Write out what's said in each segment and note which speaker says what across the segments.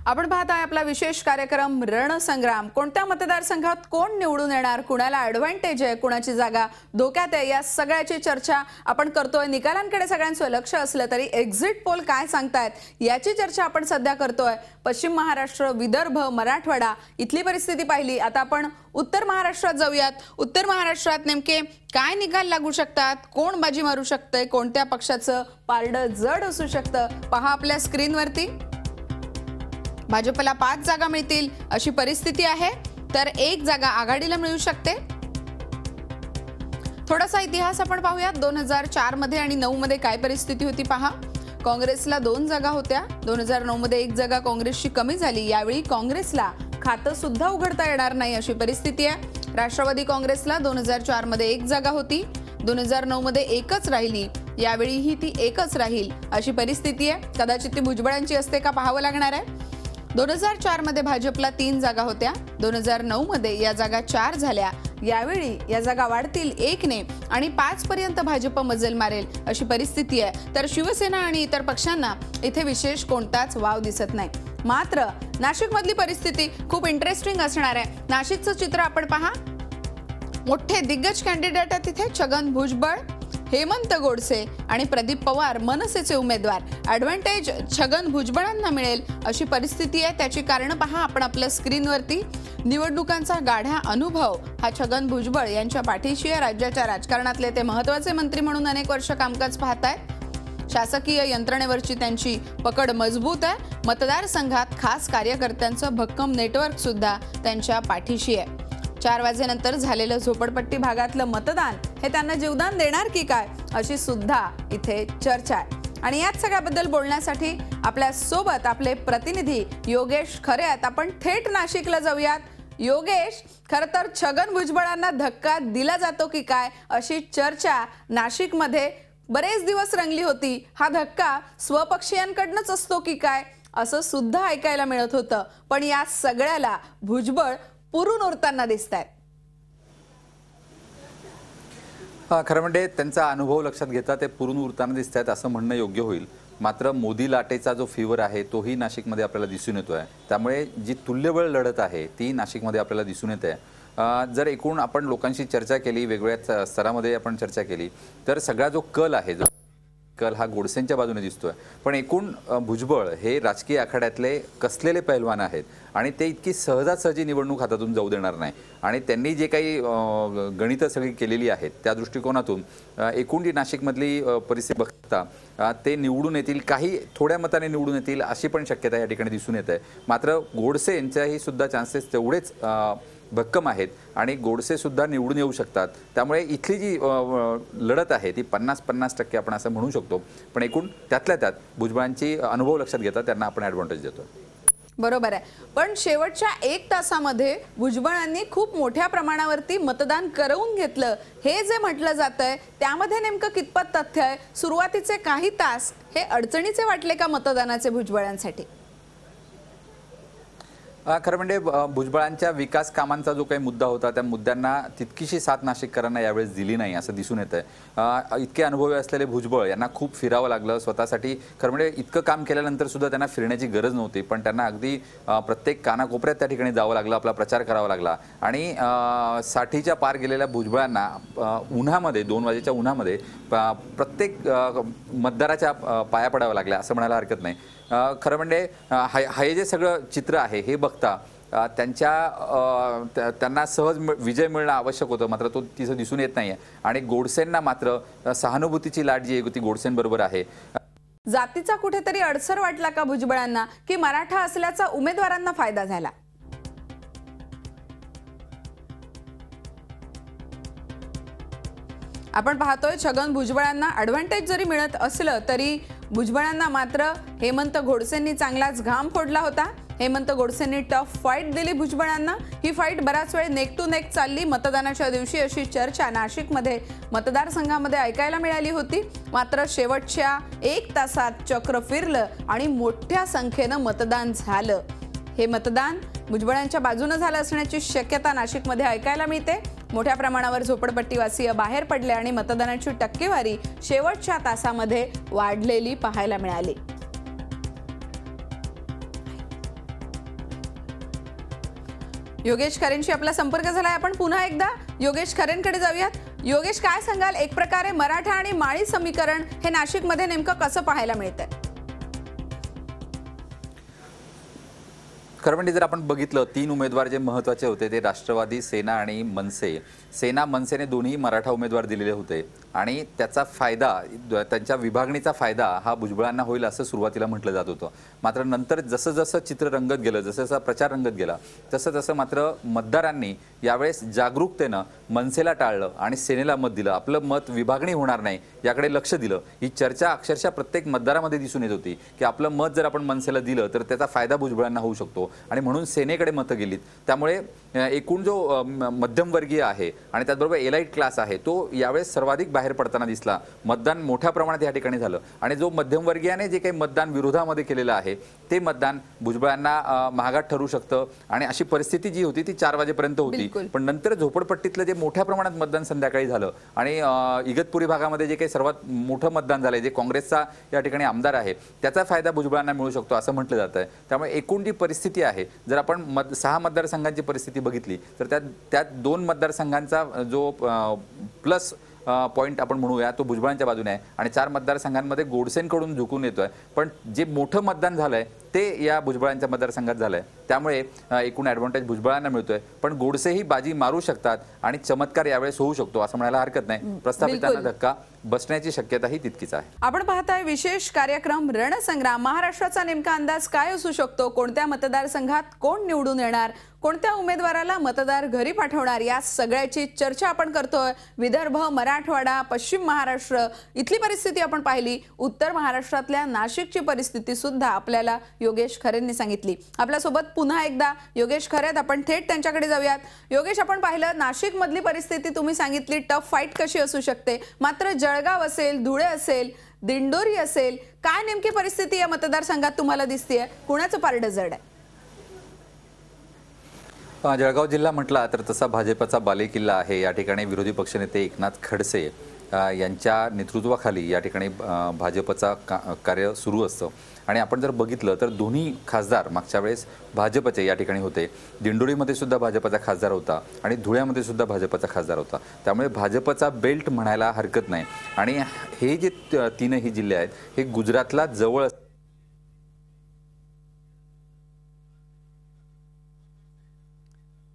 Speaker 1: आपण पाहत आहे आपला विशेष कार्यक्रम रणसंग्राम। कोणत्या मतदारसंघात कोण निवडून येणार, कुणाला ॲडव्हान्टेज आहे, कुणाची जागा धोक्यात आहे, या सगळ्याची चर्चा आपण करतोय। निकालांकडे सगळ्यांचं लक्ष असलं तरी एक्झिट पोल काय सांगतायत याची चर्चा आपण सध्या करतोय। पश्चिम महाराष्ट्र, विदर्भ, मराठवाडा इथली परिस्थिती पाहिली। आता आपण उत्तर महाराष्ट्रात जाऊयात। उत्तर महाराष्ट्रात नेमके काय निकाल लागू शकतात, कोण बाजी मारू शकते, कोणत्या पक्षाचं पारडं जड असू शकतं, पहा आपल्या स्क्रीनवरती। भाजपला 5 जागा मिळतील अशी परिस्थिती आहे, तर 1 जागा आघाडीला मिळू शकते। थोडासा इतिहास आपण पाहूया। 2004 मध्ये आणि 9 मध्ये काय परिस्थिती होती पहा। काँग्रेसला 2 जागा होत्या। 2009 मध्ये 1 जागा काँग्रेसची कमी झाली। यावेळी काँग्रेसला खातं सुद्धा उघडता येणार नाही अशी परिस्थिती आहे। राष्ट्रवादी काँग्रेसला 2004 मध्ये 1 जागा होती, 2009 मध्ये 1च राहिली। यावेळीही ती 1च राहील अशी परिस्थिती आहे। कदाचित ती भुजबळांची असते का पाहावं लागणार आहे। 2004 मध्ये भाजपला 3 जागा होत्या, 2009 मध्ये या जागा 4 झाल्या। यावेळी या जागा वाढतील 1 ने आणि 5 पर्यंत भाजप मजल मारेल अशी परिस्थिती आहे। तर शिवसेना आणि इतर पक्षांना इथे विशेष कोणताच वाव दिसत नाही। मात्र नाशिक मधली परिस्थिती खूप इंटरेस्टिंग असणार आहे। नाशिकचं चित्र आपण पहा। मोठे दिग्गज कॅन्डिडेट आहेत तिथे। छगन भुजबळ, हेमंत गोडसे आणि प्रदीप पवार मनसेचे उमेदवार। ॲडव्हान्टेज छगन भुजबळांना मिळेल अशी परिस्थिती आहे। त्याची कारण पहा आपण आपल्या स्क्रीनवरती। निवडणुकांचा गाढा अनुभव हा छगन भुजबळ यांच्या पाठीशी आहे। राज्याच्या राजकारणातले ते महत्त्वाचे मंत्री म्हणून अनेक वर्ष कामकाज पाहतायत। शासकीय यंत्रणेवरची त्यांची पकड मजबूत आहे। मतदारसंघात खास कार्यकर्त्यांचं भक्कम नेटवर्क सुद्धा त्यांच्या पाठीशी आहे। 4 वाजेनंतर झालेलं झोपडपट्टी भागातलं मतदान हे त्यांना जीवदान देणार की काय अशी सुद्धा इथे चर्चा आहे। आणि याच सगळ्याबद्दल बोलण्यासाठी आपल्या सोबत आपले प्रतिनिधी योगेश खरे आहेत। आपण थेट नाशिकला जाऊयात। योगेश, खरं तर छगन भुजबळांना धक्का दिला जातो की काय अशी चर्चा नाशिकमध्ये बरेच दिवस रंगली होती। हा धक्का स्वपक्षीयांकडूनच असतो की काय असं सुद्धा ऐकायला मिळत होतं, पण या सगळ्याला भुजबळ पुरून उरताना दिसतात।
Speaker 2: खरं म्हणजे त्यांचा अनुभव लक्षात घेता ते पुरून उरताना दिसतात असं म्हणणं योग्य होईल। मात्र मोदी लाटेचा जो फीवर आहे तोही नाशिकमध्ये आपल्याला दिसून येतोय। त्यामुळे जी तुल्यबळ लढत आहे ती नाशिकमध्ये आपल्याला दिसून येते। जर एकूण आपण लोकांशी चर्चा केली, वेगवेगळ्या स्तरामध्ये आपण चर्चा केली, तर सगळा जो कल आहे कल हा गोडसेंच्या बाजूने दिसतोय। पण एकूण भुजबळ हे राजकीय आखाड्यातले कसलेले पैलवान आहेत आणि ते इतकी सहजासहजी निवडणूक हातातून जाऊ देणार नाही। आणि त्यांनी जे काही गणितं सगळी केलेली आहेत त्या दृष्टिकोनातून एकूण जी नाशिकमधली परिस्थिती बघता ते निवडून येतील, काही थोड्या मताने निवडून येतील अशी पण शक्यता या ठिकाणी दिसून येत आहे। मात्र गोडसे यांच्याही सुद्धा चान्सेस तेवढेच भक्कम आहेत आणि गोडसे सुद्धा निवडून येऊ शकतात। त्यामुळे इथली जी लढत आहे ती 50-50% आपण असं म्हणू शकतो। पण एकूण त्यातल्या त्यात भुजबळांची अनुभव लक्षात घेता त्यांना आपण ॲडव्हान्टेज देतो।
Speaker 1: बरोबर आहे, पण शेवटच्या 1 तासामध्ये भुजबळांनी खूप मोठ्या प्रमाणावरती मतदान करवून घेतलं हे जे म्हटलं जातंय त्यामध्ये नेमकं कितपत तथ्य आहे? सुरुवातीचे काही तास हे अडचणीचे वाटले का मतदानाचे भुजबळांसाठी?
Speaker 2: खरं म्हणजे भुजबळांच्या विकास कामांचा जो काही मुद्दा होता त्या मुद्द्यांना तितकीशी साथ नाशिककरांना यावेळेस दिली नाही असं दिसून येतंय। इतके अनुभवी असलेले भुजबळ यांना खूप फिरावं लागलं स्वतःसाठी। खरं म्हणजे इतकं काम केल्यानंतर सुद्धा त्यांना फिरण्याची गरज नव्हती, पण त्यांना अगदी प्रत्येक कानाकोपऱ्यात त्या ठिकाणी जावं लागलं, आपला प्रचार करावा लागला। आणि 60च्या पार गेलेल्या भुजबळांना उन्हामध्ये 2 वाजेच्या उन्हामध्ये प्रत्येक मतदाराच्या पाया पडावं लागल्या असं म्हणायला हरकत नाही। खरं म्हणजे हे जे सगळं चित्र आहे हे बघता त्यांना सहज विजय मिळणं आवश्यक होतं, मात्र तो तिथं दिसून येत नाहीये। आणि गोडसेंना मात्र सहानुभूतीची लाट जी आहे ती गोडसेंबरोबर आहे।
Speaker 1: जातीचा कुठेतरी अडसर वाटला का भुजबळांना, की मराठा असल्याचा उमेदवारांना फायदा झाला? आपण पाहतोय छगन भुजबळांना ॲडव्हान्टेज जरी मिळत असलं तरी भुजबळांना मात्र हेमंत गोडसेंनी चांगलाच घाम फोडला होता। हेमंत गोडसेंनी टफ फाईट दिली भुजबळांना। ही फाईट बराच वेळ नेक टू नेक चालली मतदानाच्या दिवशी अशी चर्चा नाशिकमध्ये मतदारसंघामध्ये ऐकायला मिळाली होती। मात्र शेवटच्या 1 तासात चक्र फिरलं आणि मोठ्या संख्येनं मतदान झालं। हे मतदान भुजबळांच्या बाजूने झालं असण्याची शक्यता नाशिकमध्ये ऐकायला मिळते। मोठ्या प्रमाणावर झोपडपट्टीवासीय बाहेर पडले आणि मतदानाची टक्केवारी शेवटच्या तासामध्ये वाढलेली पाहायला मिळाली। योगेश खरेंशी आपला संपर्क झालाय. आपण पुन्हा एकदा योगेश खरेंकडे जाऊयात. योगेश, काय सांगाल, एक प्रकारे मराठा आणि माळी समीकरण हे नाशिकमध्ये नेमकं कसं पाहायला मिळतंय?
Speaker 2: खरं म्हणजे जर आपण बघितलं, 3 उमेदवार जे महत्त्वाचे होते ते राष्ट्रवादी, सेना आणि मनसे. मनसेने दोन्ही मराठा उमेदवार दिलेले होते आणि त्याचा फायदा, त्यांच्या विभागणीचा फायदा हा भुजबळांना होईल असं सुरुवातीला म्हटलं जात होतं. मात्र नंतर जसं जसं चित्र रंगत गेलं, जसं जसं प्रचार रंगत गेला, तसं तसं मात्र मतदारांनी यावेळेस जागरूकतेनं मनसेला टाळलं आणि सेनेला मत दिलं. आपलं मत विभागणी होणार नाही याकडे लक्ष दिलं. ही चर्चा अक्षरशः प्रत्येक मतदारामध्ये दिसून येत होती की आपलं मत जर आपण मनसेला दिलं तर त्याचा फायदा भुजबळांना होऊ शकतो आणि म्हणून सेनेकडे मतं गेलीत. त्यामुळे एकूण जो मध्यमवर्गीय आहे आणि त्याचबरोबर एलाइट क्लास आहे तो यावेळेस सर्वाधिक बाहेर पडताना दिसला. मतदान मोठ्या प्रमाणात या ठिकाणी झालं आणि जो मध्यमवर्गीयाने जे काही मतदान विरोधामध्ये केलेलं आहे ते मतदान भुजबळांना महागात ठरू शकतं आणि अशी परिस्थिती जी होती ती 4 वाजेपर्यंत होती. पण नंतर झोपडपट्टीतलं जे मोठ्या प्रमाणात मतदान संध्याकाळी झालं आणि इगतपुरी भागामध्ये जे काही सर्वात मोठं मतदान झालंय, जे काँग्रेसचा या ठिकाणी आमदार आहे, त्याचा फायदा भुजबळांना मिळू शकतो असं म्हटलं जात आहे. त्यामुळे एकूण जी परिस्थिती आहे, जर आपण 6 मतदारसंघांची परिस्थिती बघितली तर त्यात 2 मतदारसंघांचा जो प्लस पॉईंट आपण म्हणूया तो भुजबळांच्या बाजूने आहे आणि 4 मतदारसंघांमध्ये गोडसेंकडून झुकून येतोय. पण जे मोठं मतदान झालंय ते या भुजबळांच्या मतदारसंघात झालंय. त्यामुळे एकूण ॲडव्हान्टेज भुजबळांना मिळतोय. पण गोडसेही बाजी मारू शकतात आणि चमत्कार यावेळेस होऊ शकतो असं म्हणायला हरकत नाही. प्रस्थापितांना धक्का बसण्याची शक्यताही तितकीच आहे.
Speaker 1: आपण पाहताय विशेष कार्यक्रम रणसंग्राम. महाराष्ट्राचा नेमका अंदाज काय असू शकतो? कोणत्या मतदारसंघात कोण निवडून येणार? कोणत्या उमेदवाराला मतदार घरी पाठवणार? या सगळ्याची चर्चा आपण करतोय. विदर्भ, मराठवाडा, पश्चिम महाराष्ट्र इथली परिस्थिती आपण पाहिली. उत्तर महाराष्ट्रातल्या नाशिकची परिस्थिती सुद्धा आपल्याला योगेश खरेंनी सांगितली. आपल्यासोबत पुन्हा एकदा योगेश खरे आहेत. आपण थेट त्यांच्याकडे जाऊयात. योगेश, आपण पाहिलं नाशिक मधली परिस्थिती तुम्ही सांगितली, टफ फाईट कशी असू शकते. मात्र जळगाव असेल, धुळे असेल, दिंडोरी असेल, काय नेमकी परिस्थिती या मतदारसंघात तुम्हाला दिसतेय? कुणाचं पारडं जड आहे?
Speaker 2: जळगाव जिल्हा म्हटला तर तसा भाजपचा बालेकिल्ला आहे. या ठिकाणी विरोधी पक्षनेते एकनाथ खडसे यांच्या नेतृत्वाखाली या ठिकाणी भाजपचा कार्य सुरू असतं आणि आपण जर बघितलं तर दोन्ही खासदार मागच्या वेळेस भाजपचे या ठिकाणी होते. दिंडोरीमध्ये सुद्धा भाजपचा खासदार होता आणि धुळ्यामध्ये सुद्धा भाजपचा खासदार होता. त्यामुळे भाजपचा बेल्ट म्हणायला हरकत नाही. आणि हे जे 3ही जिल्हे आहेत हे गुजरातला जवळ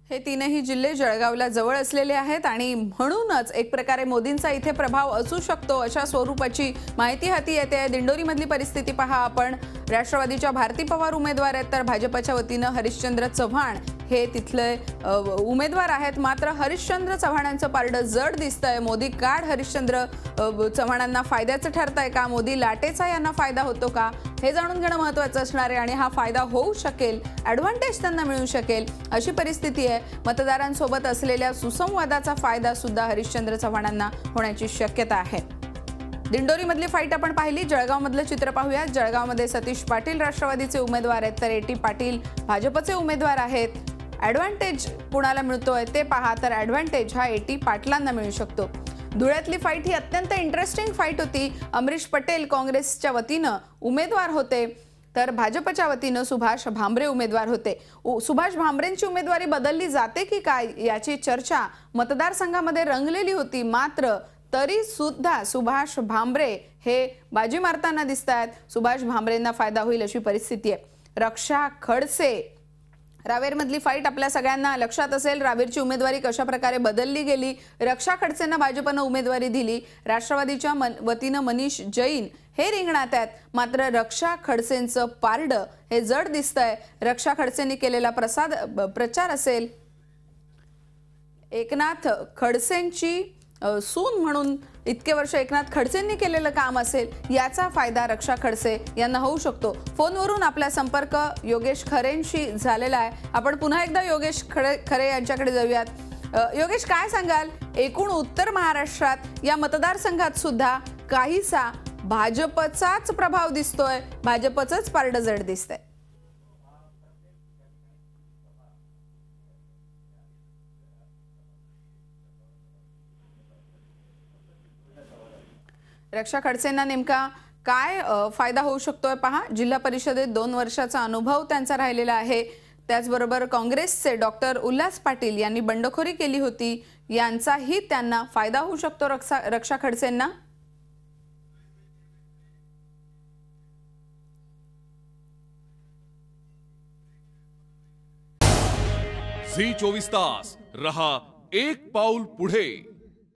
Speaker 1: हे 3ही जिल्हे जळगावला जवळ असलेले आहेत आणि म्हणूनच एक प्रकारे मोदींचा इथे प्रभाव असू शकतो अशा स्वरूपाची माहिती हाती येते. दिंडोरीमधली परिस्थिती पहा आपण. राष्ट्रवादीच्या भारती पवार उमेदवार आहेत तर भाजपच्या वतीनं हरिश्चंद्र चव्हाण हे तिथले उमेदवार आहेत. मात्र हरिश्चंद्र चव्हाणांचं पारडं जड दिसतंय. मोदी कार्ड हरिश्चंद्र चव्हाणांना फायद्याचं ठरतंय का? मोदी लाटेचा यांना फायदा होतो का? हे जाणून घेणं महत्त्वाचं असणार आहे आणि हा फायदा होऊ शकेल, ॲडव्हान्टेज त्यांना मिळू शकेल अशी परिस्थिती आहे. मतदारांसोबत असलेल्या सुसंवादाचा फायदा सुद्धा हरिश्चंद्र चव्हाणांना होण्याची शक्यता आहे. दिंडोरीमधली फाईट आपण पाहिली. जळगावमधलं चित्र पाहूया. जळगावमध्ये सतीश पाटील राष्ट्रवादीचे उमेदवार आहेत तर एटी पाटील भाजपचे उमेदवार आहेत. ॲडव्हान्टेज कुणाला मिळतोय ते पहा, तर ॲडव्हान्टेज हा एटी पाटलांना मिळू शकतो. धुळ्यातली फाईट ही अत्यंत इंटरेस्टिंग फाईट होती. अमरीश पटेल काँग्रेसच्या वतीनं उमेदवार होते तर भाजपच्या वतीनं सुभाष भामरे उमेदवार होते. सुभाष भामरेंची उमेदवारी बदलली जाते की काय याची चर्चा मतदारसंघामध्ये रंगलेली होती. मात्र तरी सुद्धा सुभाष भामरे हे बाजी मारताना दिसत आहेत. सुभाष भामरेंना फायदा होईल अशी परिस्थिती आहे. रक्षा खडसे, रावेरमधली फाईट आपल्या सगळ्यांना लक्षात असेल. रावेरची उमेदवारी कशा प्रकारे बदलली गेली. रक्षा खडसेंना भाजपनं उमेदवारी दिली. राष्ट्रवादीच्या वतीनं मनीष जैन हे रिंगणात आहेत. मात्र रक्षा खडसेंचं पारडं हे जड दिसतंय. रक्षा खडसेंनी केलेला प्रचार असेल, एकनाथ खडसेंची सून म्हणून इतके वर्ष एकनाथ खडसेंनी केलेलं काम असेल, याचा फायदा रक्षा खडसे यांना होऊ शकतो. फोनवरून आपला संपर्क योगेश खरेंशी झालेला आहे. आपण पुन्हा एकदा योगेश खरे यांच्याकडे जाऊयात. योगेश, काय सांगाल, एकूण उत्तर महाराष्ट्रात या मतदारसंघात सुद्धा काहीसा भाजपचाच प्रभाव दिसतोय, भाजपचंच पारडं जड दिसतंय. रक्षा खडसेंना नेमका काय फायदा होऊ शकतोय पहा. जिल्हा परिषदेत 2 वर्षाचा अनुभव त्यांचा राहिलेला आहे. त्याचबरोबर काँग्रेसचे डॉक्टर उल्हास पाटील यांनी बंडखोरी केली होती, यांचाही त्यांना फायदा होऊ शकतो रक्षा खडसेंना.
Speaker 3: झी 24 तास रहा एक पाऊल पुढे.